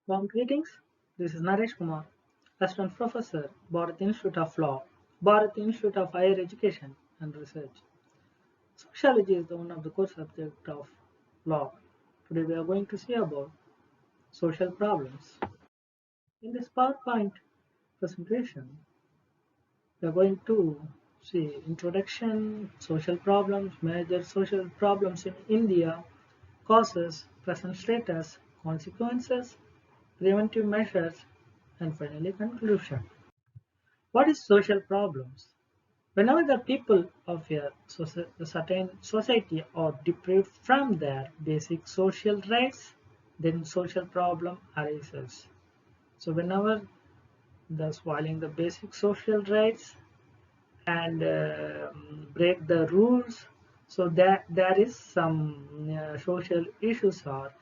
Warm greetings. This is Naresh Kumar, Assistant Professor, Bharat Institute of Law, Bharat Institute of Higher Education and Research. Sociology is the one of the core subject of law. Today we are going to see about social problems. In this PowerPoint presentation, we are going to see introduction, social problems, major social problems in India, causes, present status, consequences, preventive measures, and finally conclusion. What is social problems? Whenever the people of a certain society are deprived from their basic social rights, then social problem arises. So whenever the spoiling the basic social rights and break the rules, so that there is some social issues or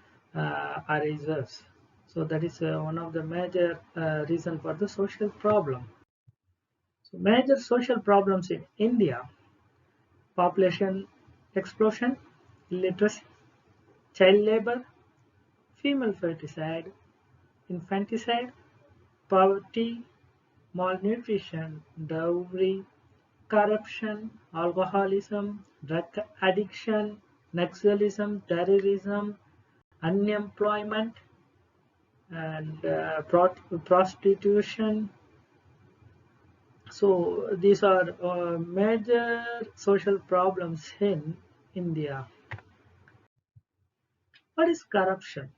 arises. So that is one of the major reason for the social problem. So major social problems in India: population explosion, illiteracy, child labor, female infanticide, poverty, malnutrition, dowry, corruption, alcoholism, drug addiction, Naxalism, terrorism, unemployment, and prostitution. So these are major social problems in India. What is corruption?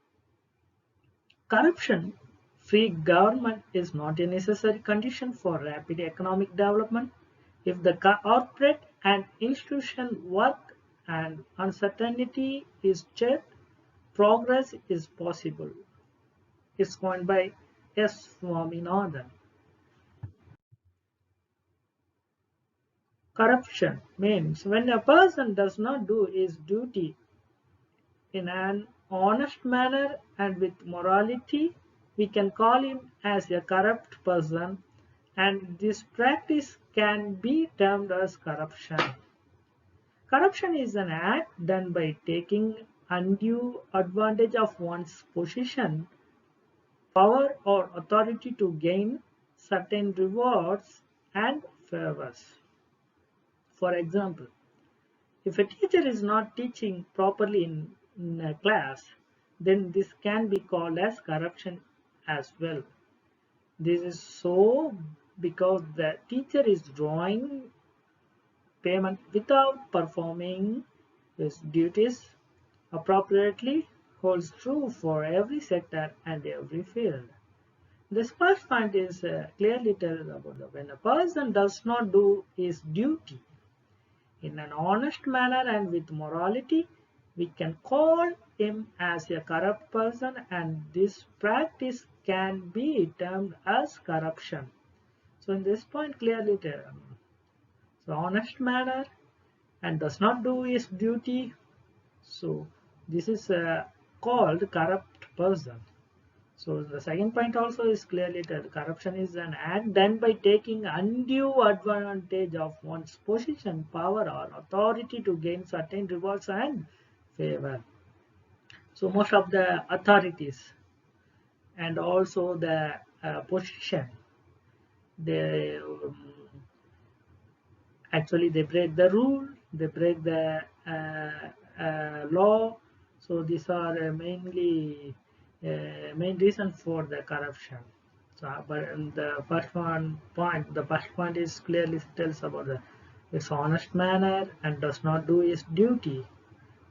Corruption-free government is not a necessary condition for rapid economic development. If the corporate and institution work and uncertainty is checked, progress is possible. It's coined by S. Swaminathan. Corruption means when a person does not do his duty in an honest manner and with morality, we can call him as a corrupt person, and this practice can be termed as corruption. Corruption is an act done by taking undue advantage of one's position, power, or authority to gain certain rewards and favors. For example, if a teacher is not teaching properly in a class, then this can be called as corruption as well. This is so because the teacher is drawing payment without performing his duties appropriately holds true for every sector and every field. This first point is clearly tells about when a person does not do his duty in an honest manner and with morality, we can call him as a corrupt person, and this practice can be termed as corruption. So in this point clearly so honest manner and does not do his duty. So this is called corrupt person. So the second point also is clearly that corruption is an act done by taking undue advantage of one's position, power, or authority to gain certain rewards and favor. So most of the authorities and also the position, they actually they break the rule, they break the law. So these are main reason for the corruption. So but the first point is clearly tells about the its honest manner and does not do its duty.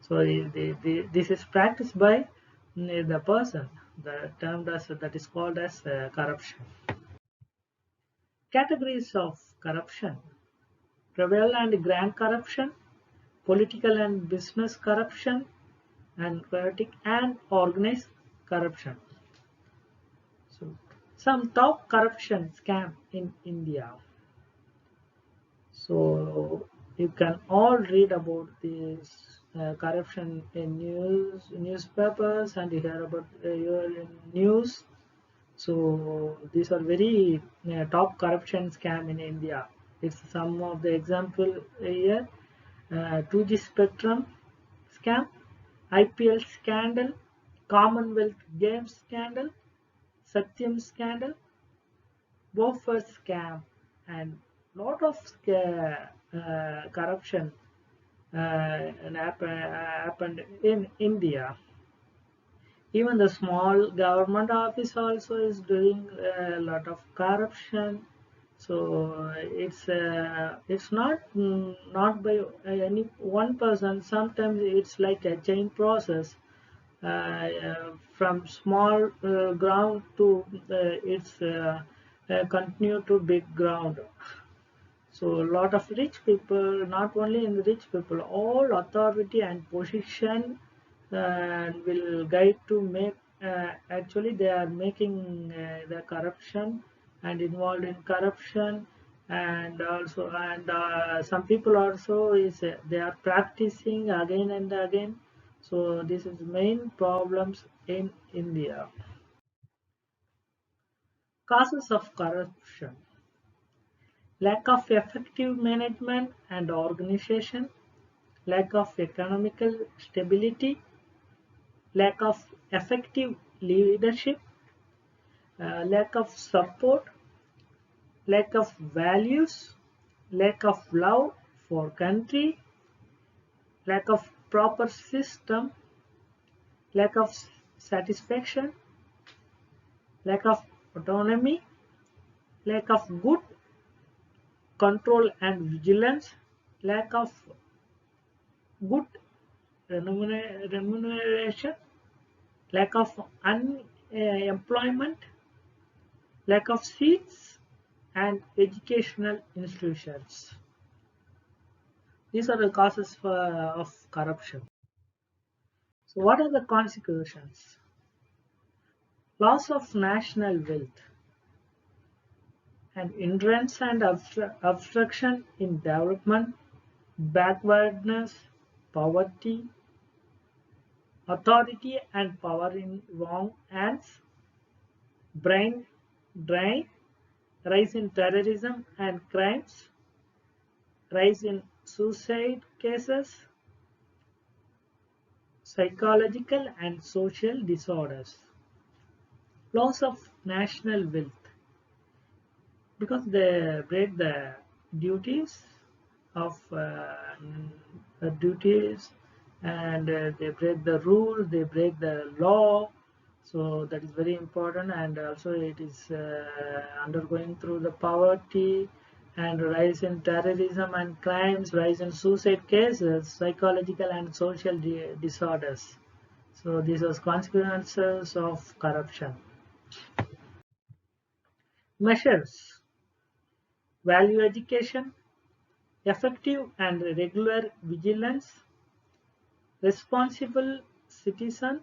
So this is practiced by the person, the term that is called as corruption. Categories of corruption: trivial and grand corruption, political and business corruption, and chaotic and organized corruption. So, some top corruption scam in India. So, you can all read about this corruption in newspapers, and you hear about your news. So, these are very top corruption scam in India. It's some of the example here. 2G spectrum scam, IPL scandal, Commonwealth Games scandal, Satyam scandal, Boffer scam, and lot of corruption happened in India. Even the small government office also is doing a lot of corruption. So it's not by any one person. Sometimes it's like a chain process, from small ground to it's continue to big ground. So a lot of rich people, not only in the rich people, all authority and position will guide to make. Actually, they are making the corruption and involved in corruption, and also some people also is they are practicing again and again. So this is main problems in India. Causes of corruption: lack of effective management and organization, lack of economical stability, lack of effective leadership, lack of support, lack of values, lack of love for country, lack of proper system, lack of satisfaction, lack of autonomy, lack of good control and vigilance, lack of good remuneration, lack of unemployment, lack of seats, and educational institutions. These are the causes of corruption. So, what are the consequences? Loss of national wealth, and hindrance and obstruction in development, backwardness, poverty, authority and power in wrong hands, brain drain, rise in terrorism and crimes, rise in suicide cases, psychological and social disorders, loss of national wealth because they break the duties of duties, and they break the rule, they break the law. So that is very important, and also it is undergoing through the poverty and rise in terrorism and crimes, rise in suicide cases, psychological and social disorders. So these are consequences of corruption. Measures: value education, effective and regular vigilance, responsible citizen,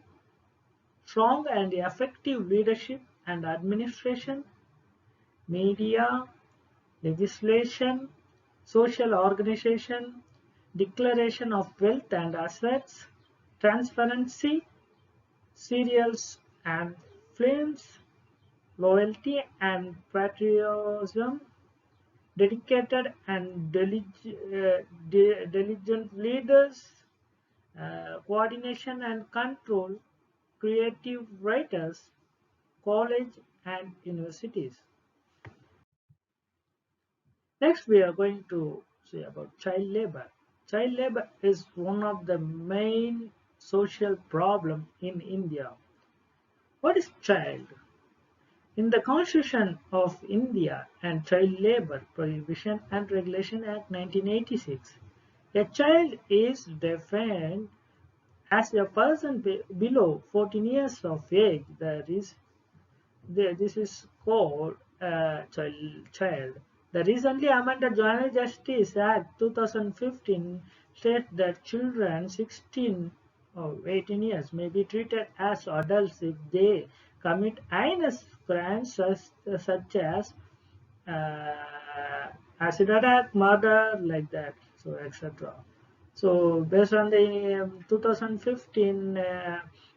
strong and effective leadership and administration, media, legislation, social organization, declaration of wealth and assets, transparency, serials and films, loyalty and patriotism, dedicated and diligent leaders, coordination and control, creative writers, college and universities. Next, we are going to see about child labor. Child labor is one of the main social problem in India. What is child? In the Constitution of India and Child Labor Prohibition and Regulation Act 1986, a child is defined as a person below 14 years of age. This is called child. The recently amended Juvenile Justice Act 2015 states that children 16 or 18 years may be treated as adults if they commit heinous crimes such as acid attack, murder, like that, so etc. So based on the 2015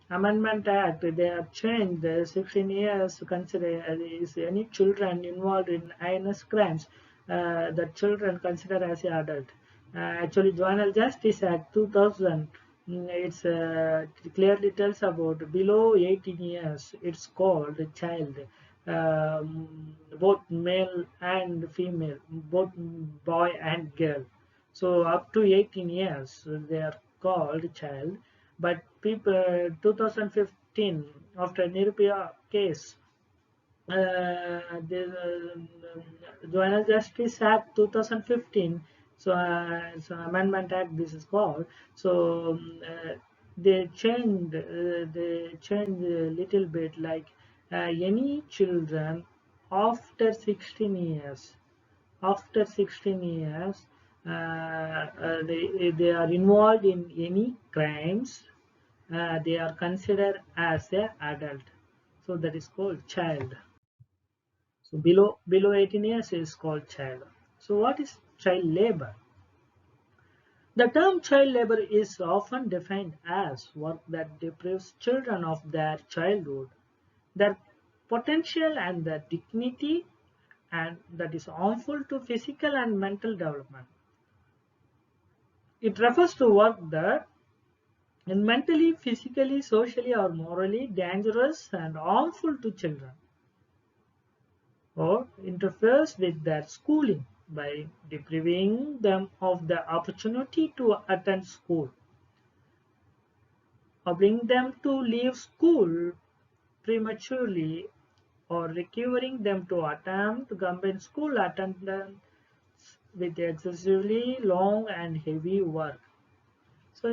Amendment Act, they have changed the 16 years to consider is any children involved in heinous crimes, the children considered as an adult. Actually, Juvenile Justice Act 2000 It clearly tells about below 18 years. It's called a child, both male and female, both boy and girl. So up to 18 years, they are called child. But people, 2015, after Nirbhaya case, the Journal Justice Act 2015, so Amendment Act this is called. So they changed a little bit, like any children after 16 years, after 16 years, they are involved in any crimes, they are considered as a adult. So that is called child. So below 18 years is called child. So what is child labor? The term child labor is often defined as work that deprives children of their childhood, their potential and their dignity, and that is harmful to physical and mental development. It refers to work that is mentally, physically, socially, or morally dangerous and harmful to children, or interferes with their schooling by depriving them of the opportunity to attend school, or bring them to leave school prematurely, or requiring them to attempt to combine school attendance with excessively long and heavy work. So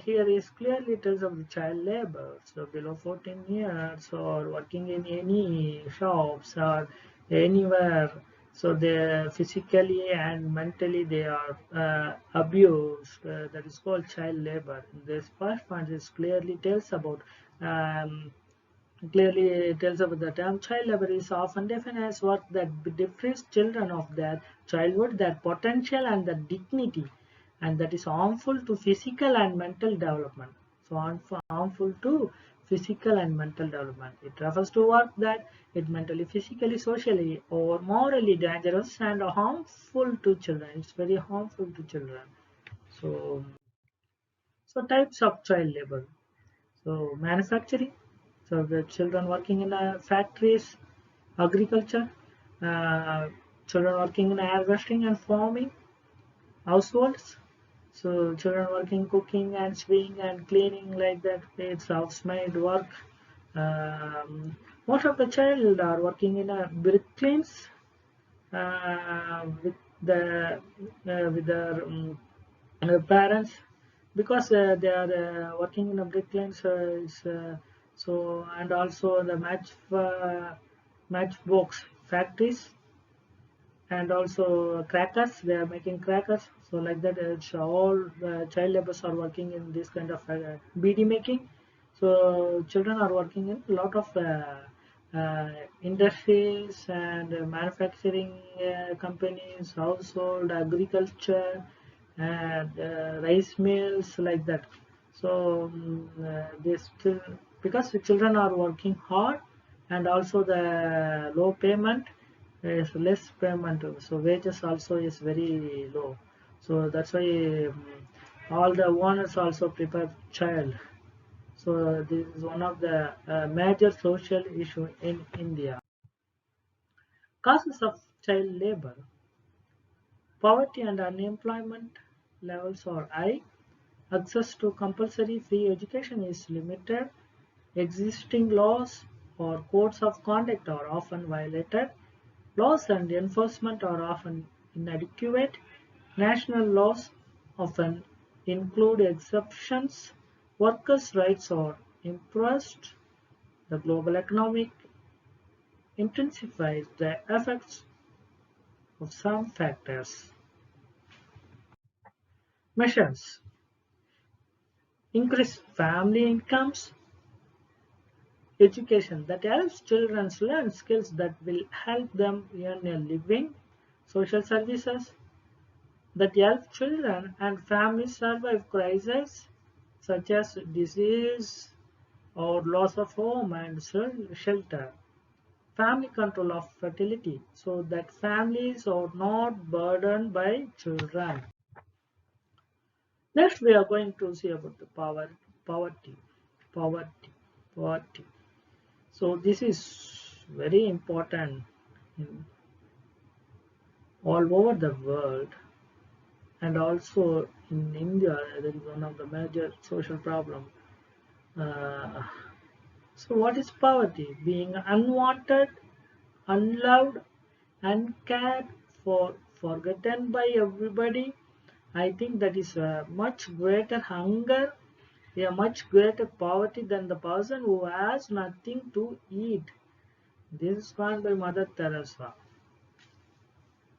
here is clearly tells of the child labor. So below 14 years or working in any shops or anywhere. So they physically and mentally they are abused. That is called child labor. This first point is um, clearly tells about the term child labor is often defined as work that deprives children of their childhood, their potential and their dignity, and that is harmful to physical and mental development. So harmful to physical and mental development. It refers to work that is mentally, physically, socially, or morally dangerous and harmful to children. It's very harmful to children. So, so types of child labor. So manufacturing, so the children working in factories, agriculture, uh, children working in harvesting and farming, households. So children working cooking and sewing and cleaning like that. It's housemaid work. Most of the child are working in a bricklanes with with their parents, because they are working in a bricklanes. So and also the matchbox factories, and also crackers. They are making crackers. So like that, it's all child laborers are working in this kind of BD making. So children are working in a lot of industries and manufacturing companies, household, agriculture, and rice mills like that. So they still, because the children are working hard, and also the low payment is less payment, so wages also is very low. So that's why all the owners also prepare child. So this is one of the major social issue in India. Causes of child labor: poverty and unemployment levels are high, access to compulsory free education is limited, existing laws or codes of conduct are often violated, laws and enforcement are often inadequate, national laws often include exceptions, workers' rights are impressed, the global economic intensifies the effects of some factors. Measures: increase family incomes, education that helps children learn skills that will help them earn a living, social services that help children and families survive crises such as disease or loss of home and shelter. Family control of fertility so that families are not burdened by children. Next, we are going to see about the poverty, poverty, poverty. So this is very important in all over the world, and also in India. There is one of the major social problem. Uh, so what is poverty? Being unwanted, unloved, uncared for, forgotten by everybody. I think that is a much greater hunger, a much greater poverty than the person who has nothing to eat. This is found by Mother Teresa.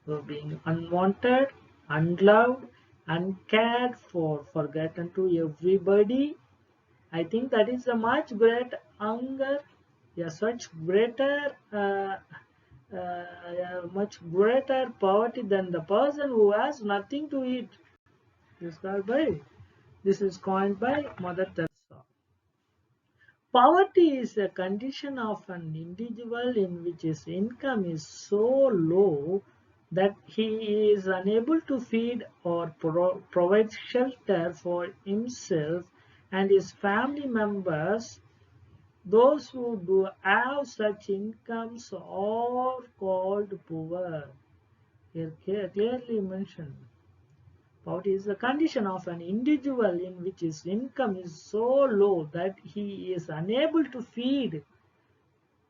So being unwanted, unloved, uncared for, forgotten to everybody. I think that is a much great hunger, a such greater, much greater poverty than the person who has nothing to eat. This is coined by Mother Teresa. Poverty is a condition of an individual in which his income is so low that he is unable to feed or provide shelter for himself and his family members. Those who do have such incomes are called poor. Here clearly mentioned. Poverty is the condition of an individual in which his income is so low that he is unable to feed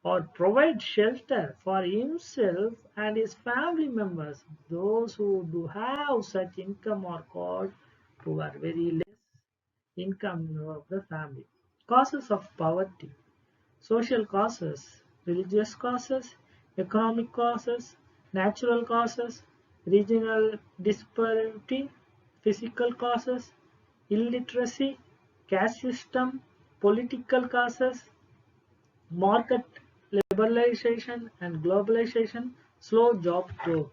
or provide shelter for himself and his family members. Those who do have such income are called poor, very less income of the family. Causes of poverty: social causes, religious causes, economic causes, natural causes, regional disparity, physical causes, illiteracy, caste system, political causes, market liberalization and globalization, slow job growth.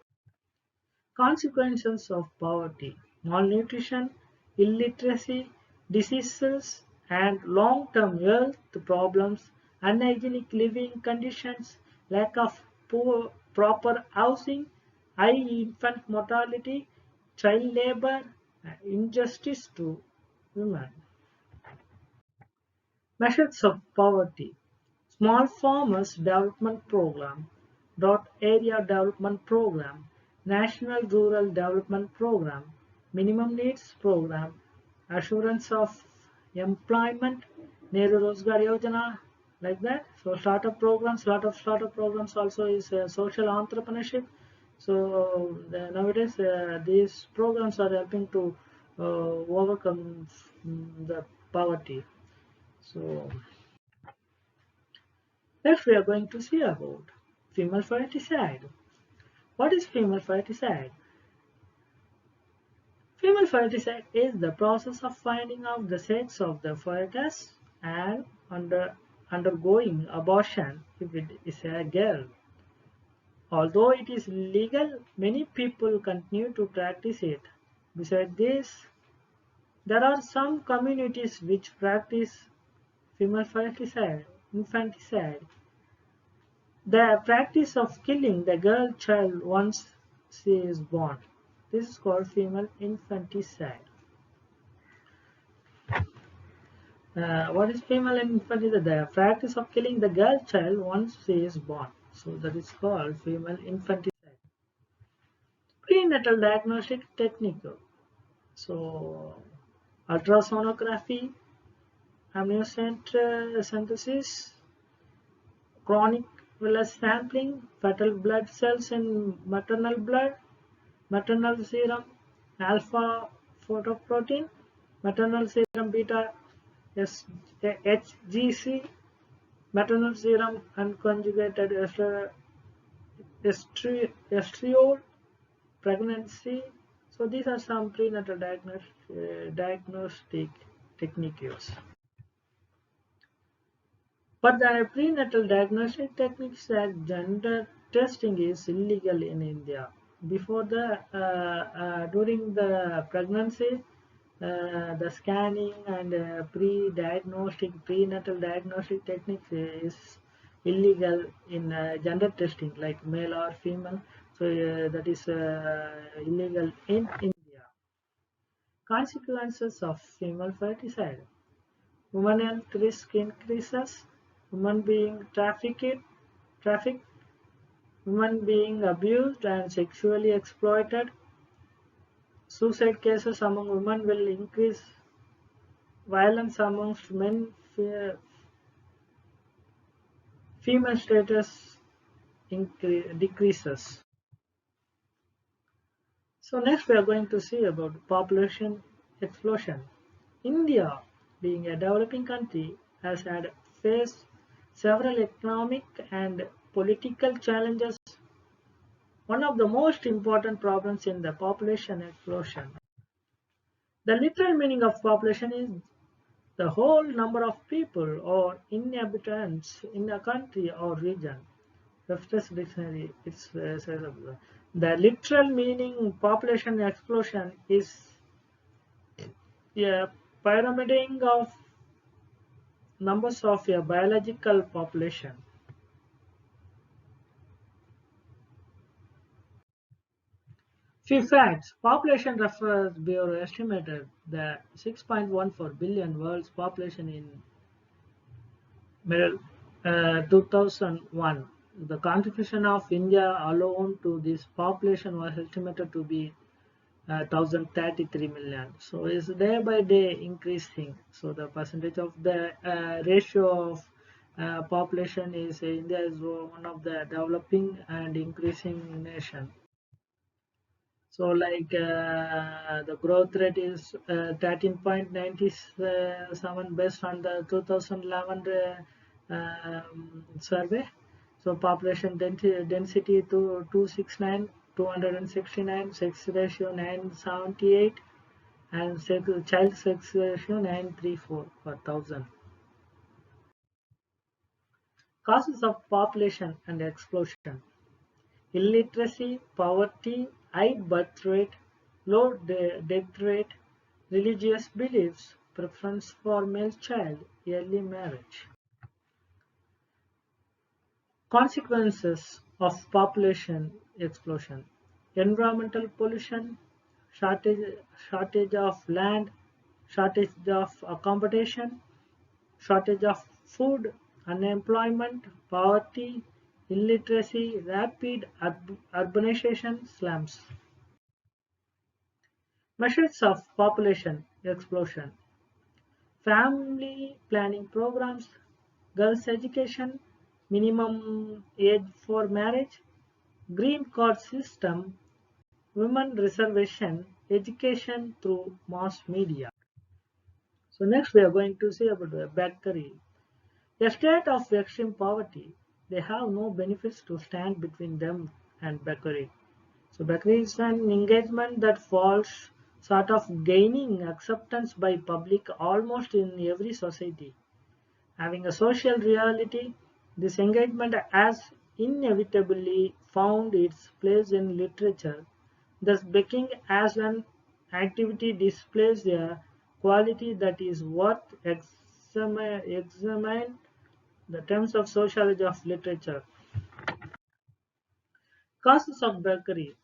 Consequences of poverty: malnutrition, illiteracy, diseases, and long-term health problems, unhygienic living conditions, lack of proper housing, high infant mortality, child labor, injustice to women. Measures of poverty: Small Farmers Development Program, Dot Area Development Program, National Rural Development Program, Minimum Needs Program, Assurance of Employment, Nehru Rozgar Yojana, like that. So lot of startup programs also is social entrepreneurship. So nowadays these programs are helping to overcome the poverty. So next we are going to see about female feticide. What is female feticide? Female feticide is the process of finding out the sex of the fetus and undergoing abortion if it is a girl. Although it is legal, many people continue to practice it. Besides this, there are some communities which practice female feticide, infanticide. The practice of killing the girl child once she is born. This is called female infanticide. What is female infanticide? The practice of killing the girl child once she is born. So that is called female infanticide. Prenatal diagnostic technique. So ultrasonography, amniocentesis, chronic villus sampling, fetal blood cells in maternal blood, maternal serum alpha photoprotein, maternal serum beta HGC, maternal serum unconjugated estriol, pregnancy. So these are some prenatal diagnostic techniques. But the prenatal diagnostic techniques that gender testing is illegal in India. Before during the pregnancy, the scanning and prenatal diagnostic techniques is illegal in gender testing, like male or female. So that is illegal in India. Consequences of female feticide. Women health risk increases. Women being trafficked, women being abused and sexually exploited. Suicide cases among women will increase. Violence amongst men, female status decreases. So next we are going to see about population explosion. India, being a developing country, has had faced several economic and political challenges. One of the most important problems in the population explosion. The literal meaning of population is the whole number of people or inhabitants in a country or region. Webster's dictionary says the literal meaning population explosion is a pyramiding of numbers of a biological population. Few facts. Population Reference Bureau estimated that 6.14 billion world's population in middle 2001. The contribution of India alone to this population was estimated to be 1033 million. So it's day by day increasing. So the percentage of the ratio of population is India is one of the developing and increasing nation. So like the growth rate is 13.97 based on the 2011 survey. So population density to 269, 269, sex ratio 978, and child sex ratio 934 per thousand. Causes of population and explosion. Illiteracy, poverty, high birth rate, low death rate, religious beliefs, preference for male child, early marriage. Consequences of population explosion. Environmental pollution, shortage of land, shortage of accommodation, shortage of food, unemployment, poverty, illiteracy, rapid urbanization, slums. Measures of population explosion. Family planning programs, girls' education, minimum age for marriage, green card system, women reservation, education through mass media. So next we are going to see about the bakery. A state of extreme poverty, they have no benefits to stand between them and bakery. So bakery is an engagement that falls sort of gaining acceptance by public almost in every society. Having a social reality, this engagement has inevitably found its place in literature. Thus, baking as an activity displays a quality that is worth examine the terms of sociology of literature. Causes of bakery,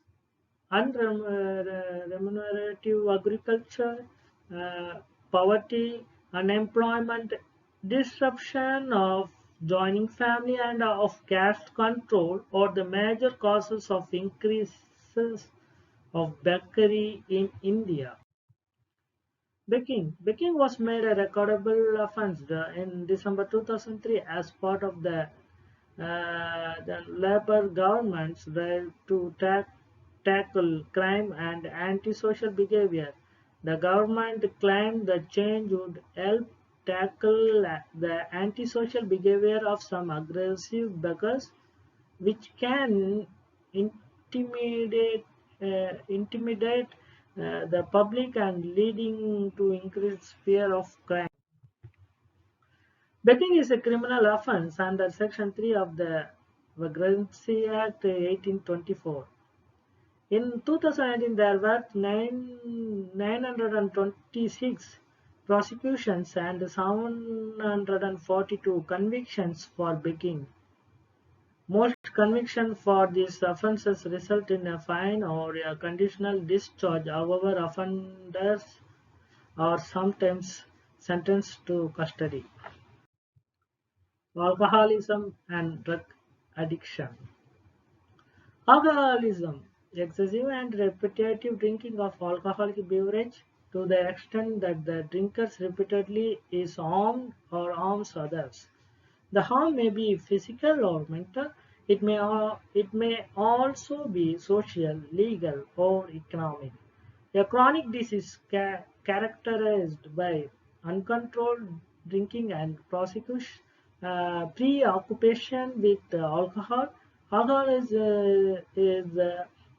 unremunerative agriculture, uh, poverty, unemployment, disruption of joining family and of caste control are the major causes of increases of bakery in India. Baking was made a recordable offense in December 2003 as part of the Labour government's drive to tackle crime and antisocial behavior. The government claimed the change would help tackle the antisocial behavior of some aggressive bakers, which can intimidate the public and leading to increased fear of crime. Betting is a criminal offense under Section 3 of the Vagrancy Act 1824. In 2019, there were 926 prosecutions and 742 convictions for begging. Most convictions for these offences result in a fine or a conditional discharge. However, offenders or sometimes sentenced to custody. Alcoholism and drug addiction. Alcoholism, excessive and repetitive drinking of alcoholic beverage to the extent that the drinkers repeatedly is harmed or harms others. The harm may be physical or mental. It may also be social, legal, or economic. A chronic disease characterized by uncontrolled drinking and preoccupation with alcohol. Alcohol is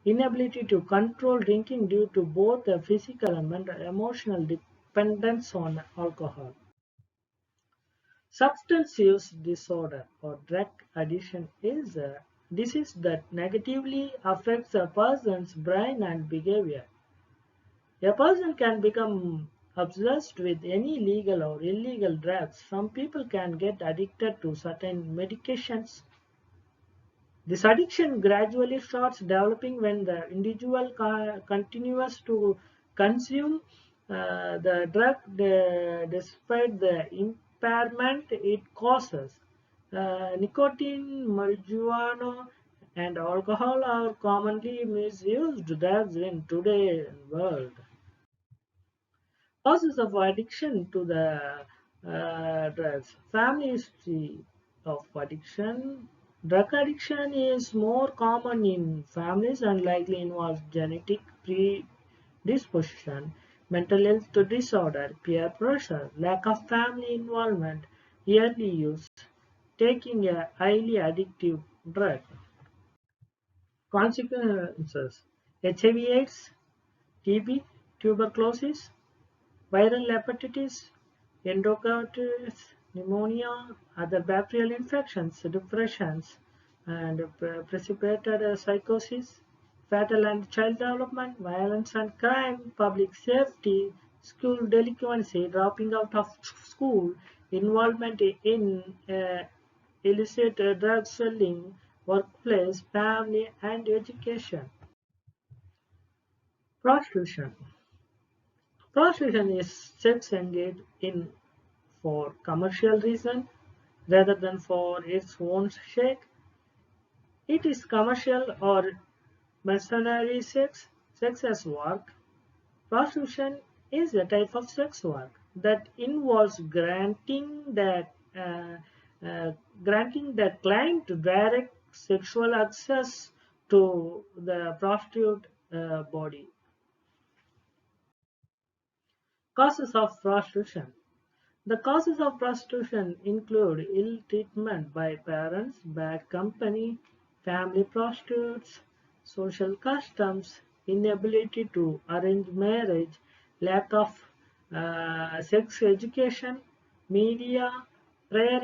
inability to control drinking due to both the physical and mental, emotional dependence on alcohol. Substance use disorder or drug addiction is a disease that negatively affects a person's brain and behavior. A person can become obsessed with any legal or illegal drugs. Some people can get addicted to certain medications. This addiction gradually starts developing when the individual continues to consume the drug despite the impairment it causes. Nicotine, marijuana, and alcohol are commonly misused drugs in today's world. Causes of addiction to the drugs. Family history of addiction. Drug addiction is more common in families and likely involves genetic predisposition, mental health disorder, peer pressure, lack of family involvement, early use, taking a highly addictive drug. Consequences: HIV/AIDS, TB, tuberculosis, viral hepatitis, endocarditis, pneumonia, other bacterial infections, depressions, and precipitated psychosis, fatal and child development, violence and crime, public safety, school delinquency, dropping out of school, involvement in illicit drug selling, workplace, family, and education. Prostitution. Prostitution is sex engaged in for commercial reason rather than for its own sake. It is commercial or mercenary sex, sex as work. Prostitution is a type of sex work that involves uh, granting the client direct sexual access to the prostitute body. Causes of prostitution. The causes of prostitution include ill treatment by parents, bad company, family prostitutes, social customs, inability to arrange marriage, lack of sex education, media, prayer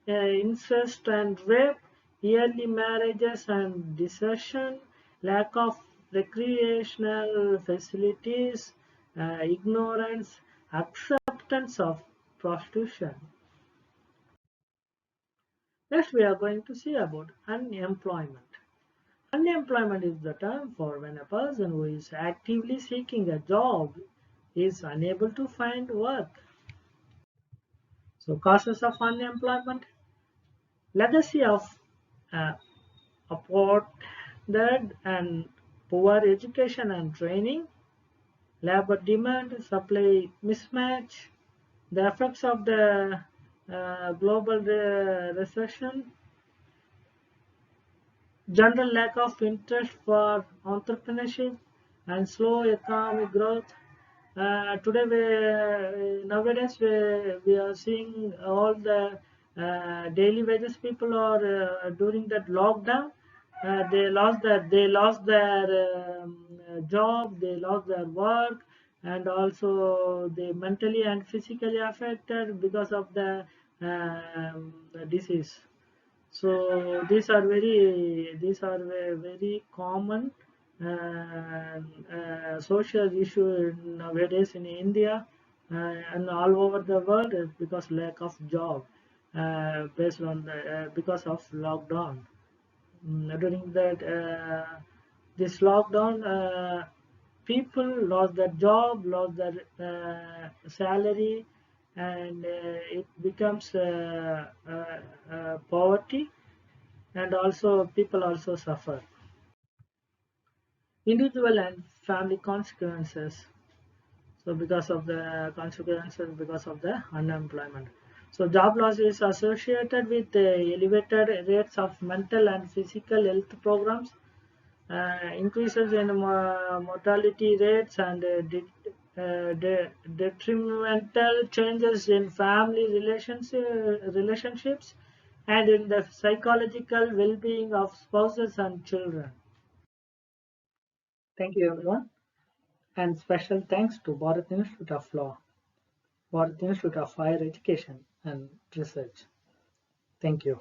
incest and rape, early marriages and desertion, lack of recreational facilities, ignorance, acceptance of prostitution. Next, we are going to see about unemployment. Unemployment is the term for when a person who is actively seeking a job is unable to find work. So, causes of unemployment: legacy of uh, apartheid and poor education and training, labor demand supply mismatch, the effects of the global recession, general lack of interest for entrepreneurship, and slow economic growth. Today, nowadays we are seeing all the daily wages people are during that lockdown. They lost their job, they lost their work, and also they mentally and physically affected because of the disease. So these are very common social issue nowadays in India and all over the world is because lack of job based on because of lockdown. During that this lockdown. people lost their job, lost their salary, and it becomes poverty, and also people also suffer. Individual and family consequences. So because of the consequences, because of the unemployment. So job loss is associated with elevated rates of mental and physical health programs, increases in mortality rates, and detrimental changes in family relationships, and in the psychological well-being of spouses and children. Thank you, everyone, and special thanks to Bharat Institute of Law, Bharat Institute of Higher Education and Research. Thank you.